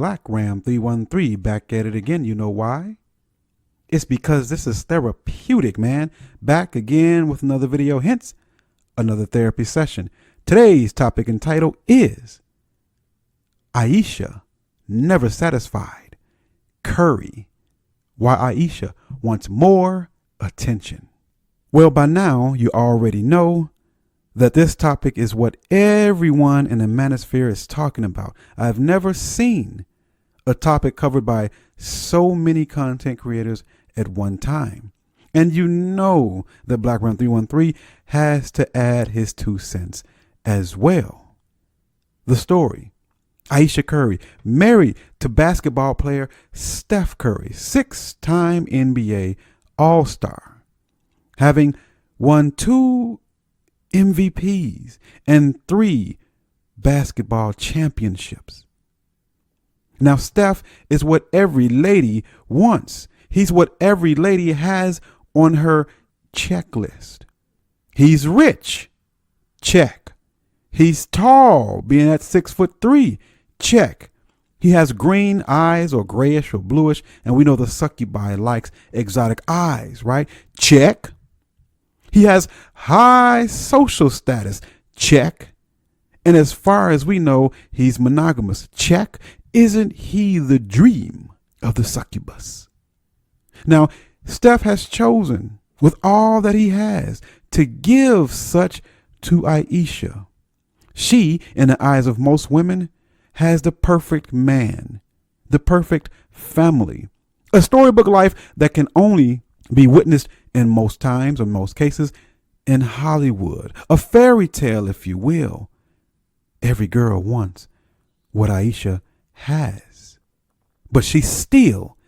Black Ram 313 back at it again. You know why? It's because this is therapeutic, man. Back again with another video, hence another therapy session. Today's topic and title is Ayesha Never Satisfied. Curry. Why Ayesha wants more attention. Well, by now you already know that this topic is what everyone in the manosphere is talking about. I've never seen a topic covered by so many content creators at one time. And you know that Black Ram 313 has to add his 2 cents as well. The story. Ayesha Curry, married to basketball player Steph Curry, 6-time NBA All-Star, having won 2 MVPs and 3 basketball championships. Now, Steph is what every lady wants. He's what every lady has on her checklist. He's rich. Check. He's tall, being at 6'3". Check. He has green eyes or grayish or bluish, and we know the succubi likes exotic eyes, right? Check. He has high social status. Check. And as far as we know, he's monogamous. Check. Isn't he the dream of the succubus? Now, Steph has chosen, with all that he has, to give such to Ayesha. She, in the eyes of most women, has the perfect man, the perfect family, a storybook life that can only be witnessed in most times or most cases in Hollywood, a fairy tale, if you will. Every girl wants what Ayesha has, but she still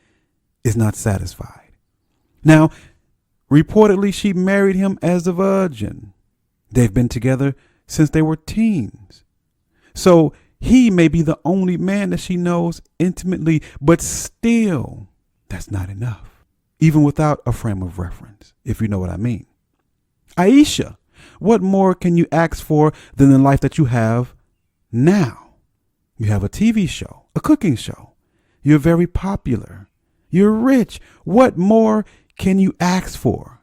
is not satisfied. Now, reportedly, she married him as a virgin. They've been together since they were teens. So he may be the only man that she knows intimately, but still, that's not enough. Even without a frame of reference, if you know what I mean. Ayesha, what more can you ask for than the life that you have now? You have a TV show, a cooking show. You're very popular. You're rich. What more can you ask for?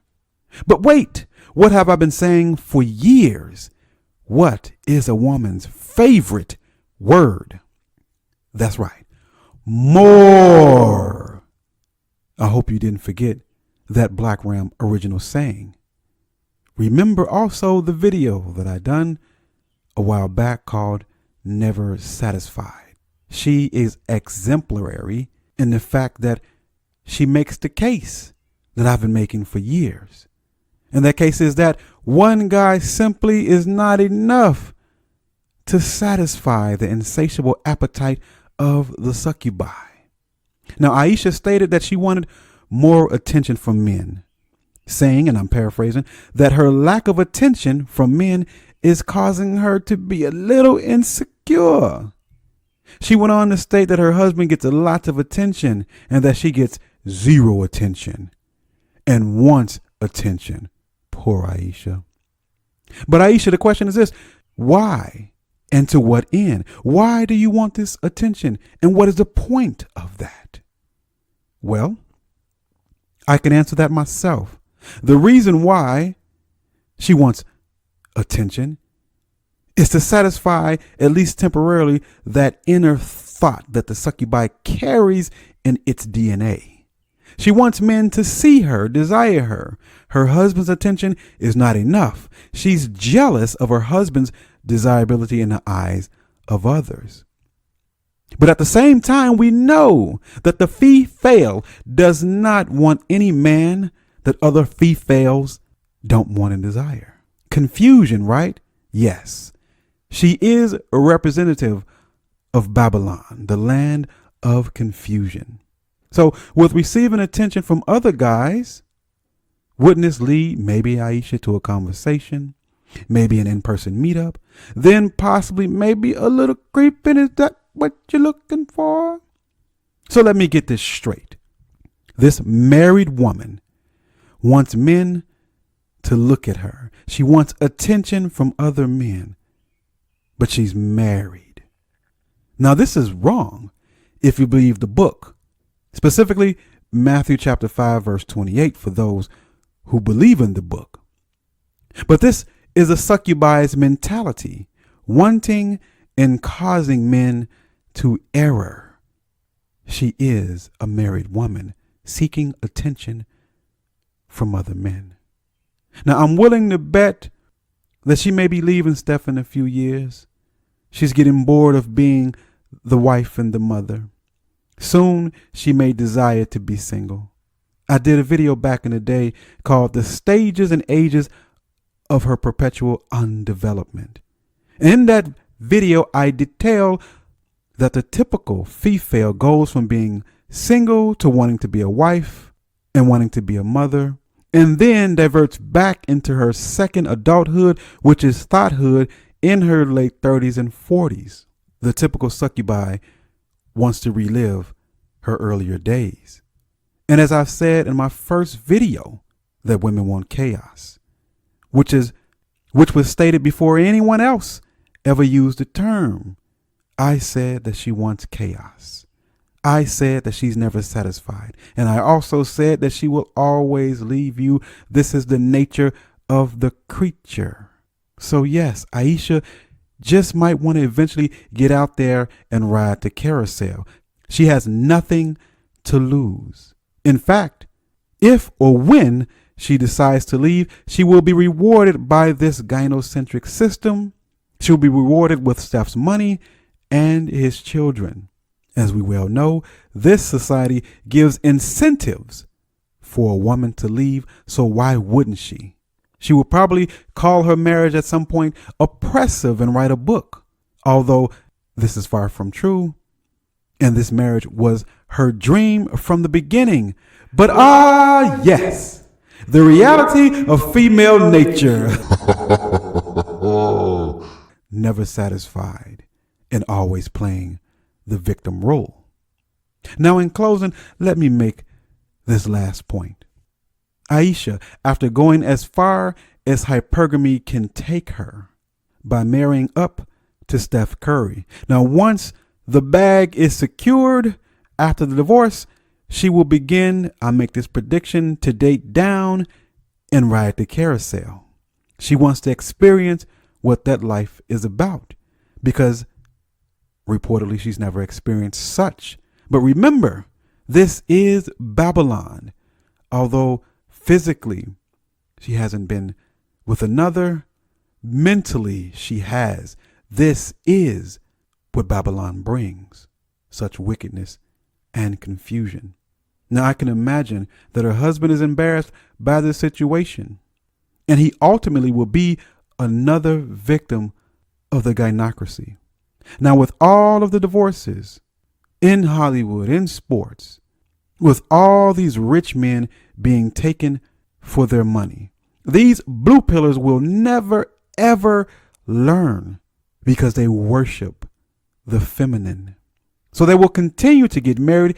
But wait, what have I been saying for years? What is a woman's favorite word? That's right. More. I hope you didn't forget that Black Ram original saying. Remember also the video that I done a while back called Never Satisfied. She is exemplary in the fact that she makes the case that I've been making for years. And that case is that one guy simply is not enough to satisfy the insatiable appetite of the succubi. Now, Ayesha stated that she wanted more attention from men, saying, and I'm paraphrasing, that her lack of attention from men is causing her to be a little insecure. She went on to state that her husband gets a lot of attention and that she gets 0 attention and wants attention. Poor Ayesha. But Ayesha, the question is this: why and to what end? Why do you want this attention? And what is the point of that? Well, I can answer that myself. The reason why she wants attention is to satisfy, at least temporarily, that inner thought that the succubi carries in its DNA. She wants men to see her, desire her. Her husband's attention is not enough. She's jealous of her husband's desirability in the eyes of others. But at the same time, we know that the female does not want any man that other females don't want and desire. Confusion, right? Yes. She is a representative of Babylon, the land of confusion. So with receiving attention from other guys, wouldn't this lead maybe Ayesha to a conversation, maybe an in-person meetup, then possibly maybe a little creeping? Is that what you're looking for? So let me get this straight. This married woman wants men to look at her. She wants attention from other men, but she's married. Now, this is wrong. if you believe the book, specifically Matthew chapter 5, verse 28 for those who believe in the book. But this is a succubi's mentality, wanting and causing men to error. She is a married woman seeking attention from other men. Now, I'm willing to bet that she may be leaving Steph in a few years. She's getting bored of being the wife and the mother. Soon, she may desire to be single. I did a video back in the day called The Stages and Ages of Her Perpetual Undevelopment. In that video, I detail that the typical female goes from being single to wanting to be a wife and wanting to be a mother, and then diverts back into her second adulthood, which is thoughthood, in her late 30s and 40s. The typical succubi wants to relive her earlier days. And as I've said in my first video, that women want chaos, which was stated before anyone else ever used the term. I said that she wants chaos. I said that she's never satisfied. And I also said that she will always leave you. This is the nature of the creature. So yes, Ayesha just might want to eventually get out there and ride the carousel. She has nothing to lose. In fact, if or when she decides to leave, she will be rewarded by this gynocentric system. She'll be rewarded with Steph's money and his children. As we well know, this society gives incentives for a woman to leave, so why wouldn't she? She will probably call her marriage at some point oppressive and write a book, although this is far from true. And this marriage was her dream from the beginning. But yes, the reality of female nature. Never satisfied and always playing the victim role. Now, in closing, let me make this last point. Ayesha, after going as far as hypergamy can take her by marrying up to Steph Curry. Now, once the bag is secured after the divorce, she will begin, I make this prediction, to date down and ride the carousel. She wants to experience what that life is about because reportedly she's never experienced such. But remember, this is Babylon. Although physically she hasn't been with another, mentally she has. This is what Babylon brings, such wickedness and confusion. Now I can imagine that her husband is embarrassed by this situation, and he ultimately will be another victim of the gynocracy. Now, with all of the divorces in Hollywood, in sports, with all these rich men being taken for their money, these blue pillars will never, ever learn because they worship the feminine. So they will continue to get married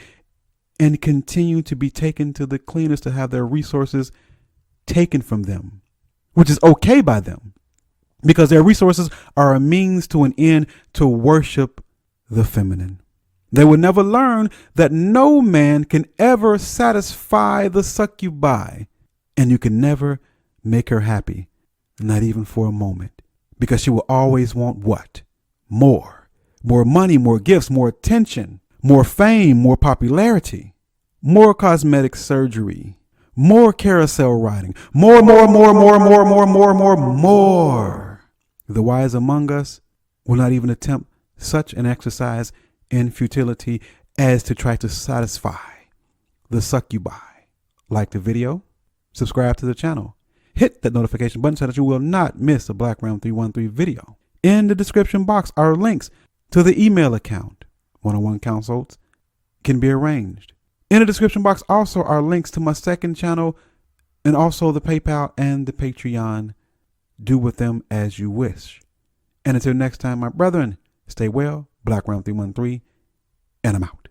and continue to be taken to the cleaners to have their resources taken from them, which is okay by them because their resources are a means to an end to worship the feminine. They will never learn that no man can ever satisfy the succubi, and you can never make her happy, not even for a moment, because she will always want what? More money, more gifts, more attention, more fame, more popularity, more cosmetic surgery, more carousel riding, more. The wise among us will not even attempt such an exercise in futility as to try to satisfy the succubi. Like the video, subscribe to the channel, hit that notification button so that you will not miss a Black Round 313 video. In the description box are links to the email account. One-on-one consults can be arranged. In the description box also are links to my second channel and also the PayPal and the Patreon. Do with them as you wish. And until next time, my brethren, stay well. Black Round 313, and I'm out.